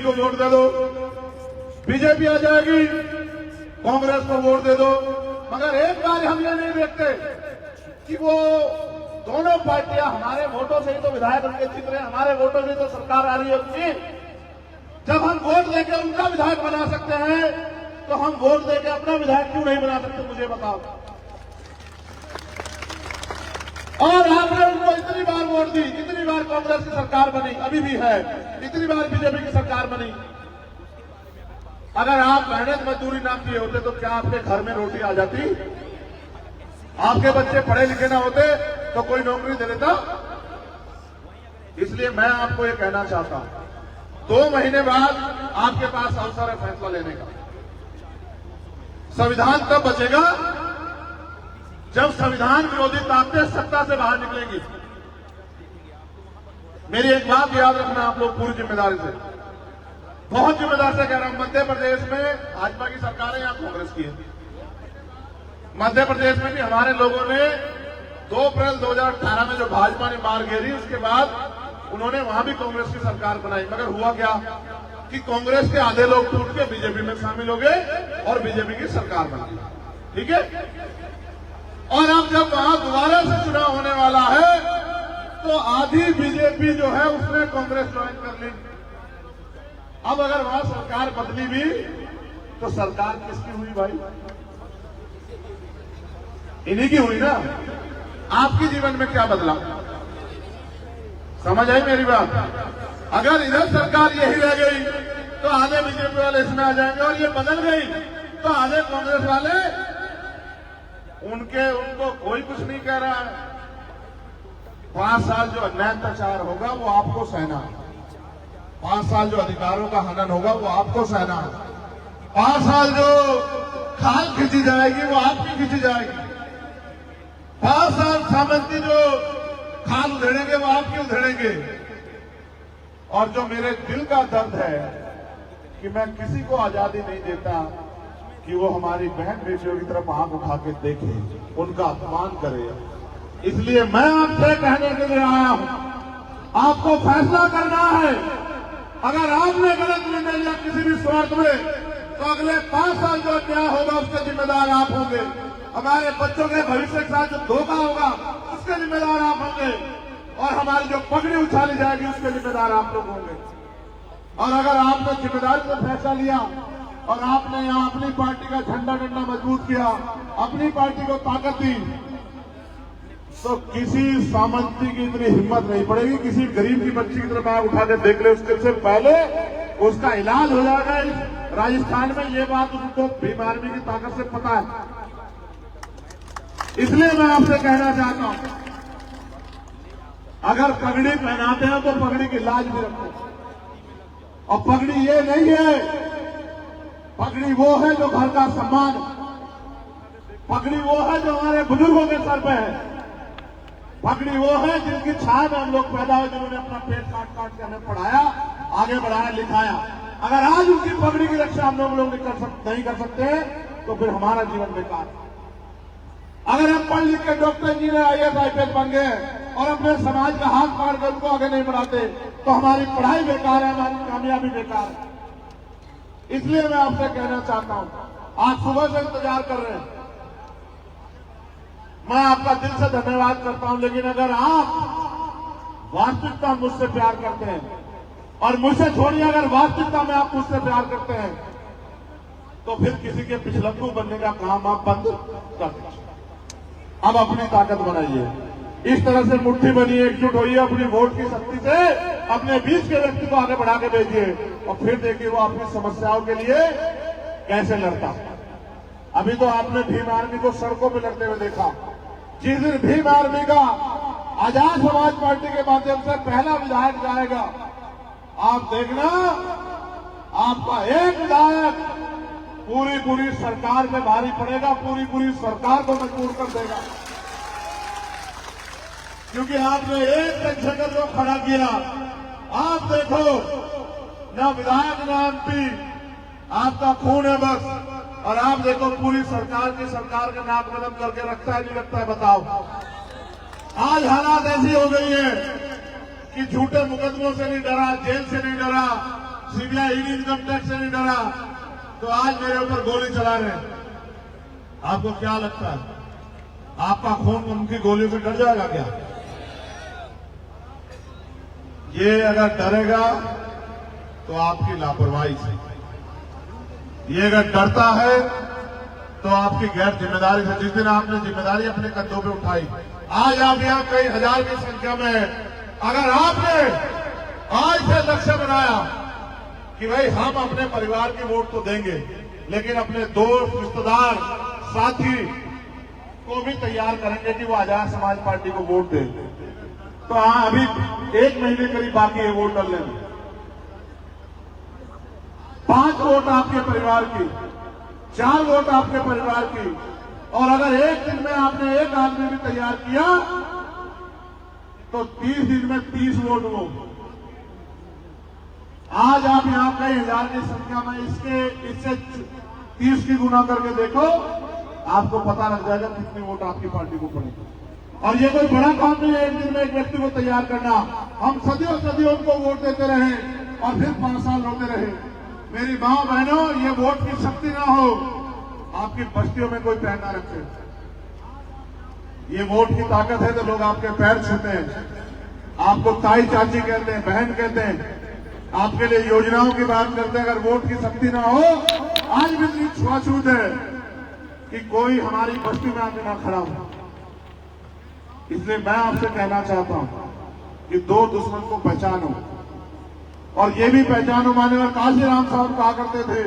को वोट दे दो, बीजेपी आ जाएगी, कांग्रेस को वोट दे दो। मगर एक बार हम ये नहीं देखते कि वो दोनों पार्टियां हमारे वोटों से ही तो विधायक उनके जीत रहे हैं, हमारे वोटों से ही तो सरकार आ रही है उनकी। जब हम वोट देके उनका विधायक बना सकते हैं तो हम वोट देके अपना विधायक क्यों नहीं बना सकते, मुझे बताओ। और आपने उनको इतनी बार वोट दी, इतनी बार कांग्रेस की सरकार बनी, अभी भी है, इतनी बार बीजेपी की सरकार बनी। अगर आप मेहनत मजदूरी ना किए होते तो क्या आपके घर में रोटी आ जाती? आपके बच्चे पढ़े लिखे ना होते तो कोई नौकरी दे देता? इसलिए मैं आपको ये कहना चाहता हूं, 2 महीने बाद आपके पास अवसर है फैसला लेने का। संविधान तब बचेगा जब संविधान विरोधी ताकतें सत्ता से बाहर निकलेंगी। मेरी एक बात याद रखना आप लोग पूरी जिम्मेदारी से, बहुत जिम्मेदार से कह रहा हूं। मध्य प्रदेश में भाजपा की सरकार है या कांग्रेस की है? मध्य प्रदेश में भी हमारे लोगों ने 2 अप्रैल 2018 में जो भाजपा ने मार घेरी, उसके बाद उन्होंने वहां भी कांग्रेस की सरकार बनाई। मगर हुआ क्या कि कांग्रेस के आधे लोग टूट के बीजेपी में शामिल हो गए और बीजेपी की सरकार बन गई। ठीक है। और अब जब वहां दोबारा से चुनाव होने वाला है तो आधी बीजेपी जो है उसने कांग्रेस ज्वाइन कर ली। अब अगर वहां सरकार बदली भी तो सरकार किसकी हुई भाई? इन्हीं की हुई ना। आपके जीवन में क्या बदला? समझ आई मेरी बात? अगर इधर सरकार यही रह गई तो आधे बीजेपी वाले इसमें आ जाएंगे, और ये बदल गई तो आधे कांग्रेस वाले, उनको कोई कुछ नहीं कह रहा है। 5 साल जो अन्याय अत्याचार होगा वो आपको सहना है। 5 साल जो अधिकारों का हनन होगा वो आपको सहना है। 5 साल जो खाल खींची जाएगी वो आपकी खींची जाएगी। 5 साल सामंती जो खाल उधेड़ेंगे वो आपकी उधेड़ेंगे। और जो मेरे दिल का दर्द है कि मैं किसी को आजादी नहीं देता कि वो हमारी बहन बेटियों की तरफ आंख उठा के देखे, उनका अपमान करे। इसलिए मैं आपसे कहने के लिए आया हूं, आपको फैसला करना है। अगर आपने गलत निर्णय लिया किसी भी स्वार्थ में तो अगले 5 साल जो अन्याय होगा उसके जिम्मेदार आप होंगे। हमारे बच्चों के भविष्य के साथ जो धोखा होगा उसके जिम्मेदार आप होंगे, और हमारी जो पगड़ी उछाली जाएगी उसके जिम्मेदार आप लोग होंगे। और अगर आपने जिम्मेदारी से फैसला लिया और आपने यहां अपनी पार्टी का झंडा डंडा मजबूत किया, अपनी पार्टी को ताकत दी, तो किसी सामंती की इतनी हिम्मत नहीं पड़ेगी किसी गरीब की बच्ची की तरफ आग उठा के देख ले, उसके पहले उसका इलाज हो जाएगा। राजस्थान में ये बात उनको भीम आर्मी की ताकत से पता है। इसलिए मैं आपसे कहना चाहता हूं, अगर पगड़ी पहनाते हैं तो पगड़ी की लाज भी रखो। और पगड़ी ये नहीं है, पगड़ी वो है जो घर का सम्मान, पगड़ी वो है जो हमारे बुजुर्गों के सर पे है, पगड़ी वो है जिनकी छाया में हम लोग पैदा हुए, जिन्होंने अपना पेट काट काट के हमें पढ़ाया, आगे बढ़ाया, लिखाया। अगर आज उनकी पगड़ी की रक्षा हम लोग नहीं कर सकते तो फिर हमारा जीवन बेकार है। अगर हम पढ़ लिख के डॉक्टर, इंजीनियर, IAS, IPS बन गए और अपने समाज का हाथ पकड़ कर उनको आगे नहीं बढ़ाते तो हमारी पढ़ाई बेकार है, हमारी कामयाबी बेकार है। इसलिए मैं आपसे कहना चाहता हूं, आज सुबह से इंतजार कर रहे हैं, मैं आपका दिल से धन्यवाद करता हूं। लेकिन अगर आप वास्तविकता मुझसे प्यार करते हैं, और मुझसे छोड़िए अगर वास्तविकता में आप मुझसे प्यार करते हैं, तो फिर किसी के पिछलग्गू बनने का काम आप बंद कर दीजिए। अब अपनी ताकत बनाइए, इस तरह से मुट्ठी बनिए, एकजुट होइए, अपनी वोट की शक्ति से अपने बीच के व्यक्ति को आगे बढ़ा के भेजिए, और फिर देखिए वो अपनी समस्याओं के लिए कैसे लड़ता। अभी तो आपने भीम आर्मी को सड़कों पर लड़ते हुए देखा। जिस दिन भीम आर्मी का आजाद समाज पार्टी के माध्यम से पहला विधायक जाएगा, आप देखना आपका एक विधायक पूरी सरकार में भारी पड़ेगा, पूरी सरकार को मजबूर कर देगा। क्योंकि आपने एक पेंशनर को खड़ा किया, आप देखो ना विधायक ना MP, आपका खून है बस, और आप देखो पूरी सरकार का नाक बदम करके रखता है नहीं रखता है, बताओ। आज हालात ऐसी हो गई है कि झूठे मुकदमों से नहीं डरा, जेल से नहीं डरा, सीबीआई ईडी इनकम टैक्स से नहीं डरा तो आज मेरे ऊपर गोली चला रहे हैं। आपको क्या लगता है आपका खून उनकी गोलियों से डर जाएगा क्या? ये अगर डरेगा तो आपकी लापरवाही से, ये अगर डरता है तो आपकी गैर जिम्मेदारी से। जिस दिन आपने जिम्मेदारी अपने कंधों पे उठाई, आज आप यहाँ कई हजार की संख्या में हैं। अगर आपने आज से लक्ष्य बनाया कि भाई हम अपने परिवार की वोट तो देंगे, लेकिन अपने दोस्त, रिश्तेदार, साथी को भी तैयार करेंगे कि वो आजाद समाज पार्टी को वोट दे, तो हाँ, अभी 1 महीने करीब बाकी है वोट डालने में। 5 वोट आपके परिवार की, 4 वोट आपके परिवार की, और अगर एक दिन में आपने एक आदमी भी तैयार किया तो 30 दिन में 30 वोट वो। आज आप यहां कई हजार की संख्या में इससे 30 की गुना करके देखो, आपको पता लग जाएगा कितनी वोट आपकी पार्टी को पड़ेगी। और ये कोई बड़ा काम नहीं है एक दिन में एक व्यक्ति को तैयार करना। हम सदियों सदियों उनको वोट देते रहे और फिर 5 साल होते रहे। मेरी मां बहनों, ये वोट की शक्ति ना हो, आपकी बस्तियों में कोई पैर ना रखे। ये वोट की ताकत है तो लोग आपके पैर छूते हैं, आपको ताई चाची कहते हैं, बहन कहते हैं, आपके लिए योजनाओं की बात करते हैं। अगर वोट की शक्ति ना हो, आज भी इतनी छुआछूत है कि कोई हमारी बस्ती में आके ना खड़ा हो। इसलिए मैं आपसे कहना चाहता हूं कि 2 दुश्मन को पहचानो, और ये भी पहचानो। माननीय काशीराम साहब कहा करते थे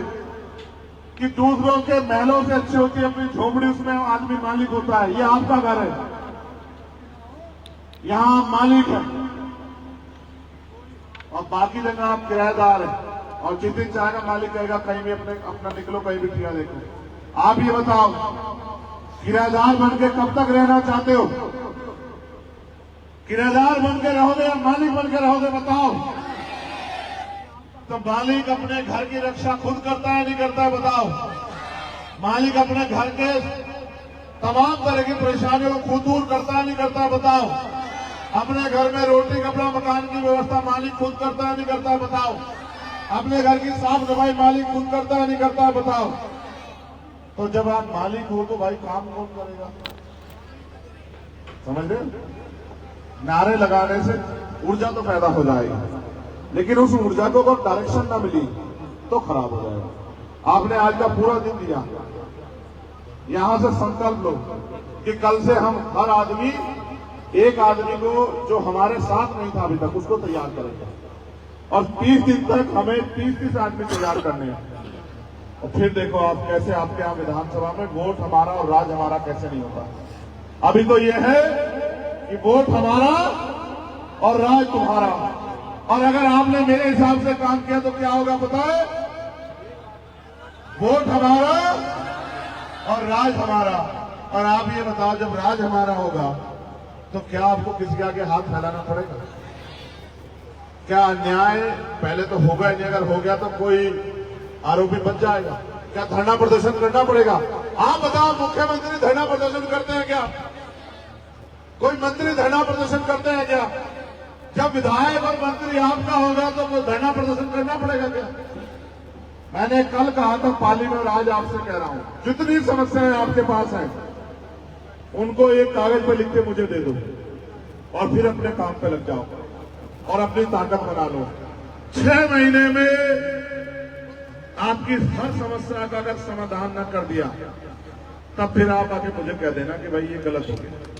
कि दूसरों के महलों से अच्छी होती है अपनी झोपड़ी, उसमें आदमी मालिक होता है। ये आपका घर है, यहां आप मालिक है और बाकी जगह आप किराएदार हैं। और जिस दिन चाहेगा मालिक कहेगा कहीं भी अपना निकलो, कहीं भी ठिया देखो। आप ये बताओ, किराएदार बन के कब तक रहना चाहते हो? किराएदार बन के रहोगे या मालिक बन के रहोगे? बताओ। तो मालिक अपने घर की रक्षा खुद करता है नहीं करता है? बताओ। मालिक अपने घर के तमाम तरह की परेशानियों को खुद दूर करता है नहीं करता है? बताओ। अपने घर में रोटी, कपड़ा, मकान की व्यवस्था मालिक खुद करता है नहीं करता है? बताओ। अपने घर की साफ सफाई मालिक खुद करता है नहीं करता है? बताओ। तो जब आप मालिक हो तो भाई काम कौन करेगा? समझ रहे? नारे लगाने से ऊर्जा तो पैदा हो जाएगी, लेकिन उस ऊर्जा को अगर डायरेक्शन ना मिली तो खराब हो जाएगा। आपने आज का पूरा दिन दिया, यहां से संकल्प लो कि कल से हम हर आदमी, एक आदमी को जो हमारे साथ नहीं था अभी तक, उसको तैयार करेंगे। और 30 दिन तक हमें 30 आदमी तैयार करने हैं। और फिर देखो आप कैसे आपके यहां विधानसभा में वोट हमारा और राज हमारा कैसे नहीं होता। अभी तो ये है कि वोट हमारा और राज तुम्हारा। और अगर आपने मेरे हिसाब से काम किया तो क्या होगा पता है? वोट हमारा और राज हमारा। और आप ये बताओ, जब राज हमारा होगा तो क्या आपको किसी के आगे हाथ फैलाना पड़ेगा? क्या अन्याय पहले तो होगा ही नहीं, अगर हो गया तो कोई आरोपी बच जाएगा? क्या धरना प्रदर्शन करना पड़ेगा? आप बताओ, मुख्यमंत्री धरना प्रदर्शन करते हैं क्या? कोई मंत्री धरना प्रदर्शन करते हैं क्या? जब विधायक और मंत्री आपका होगा तो वो धरना प्रदर्शन करना पड़ेगा क्या? मैंने कल कहा था पाली में और आज आपसे कह रहा हूं, जितनी समस्याएं आपके पास हैं उनको एक कागज पर लिख के मुझे दे दो और फिर अपने काम पे लग जाओ और अपनी ताकत बना लो। 6 महीने में आपकी हर समस्या का अगर समाधान न कर दिया, तब फिर आप आके मुझे कह देना कि भाई ये गलत हो गया।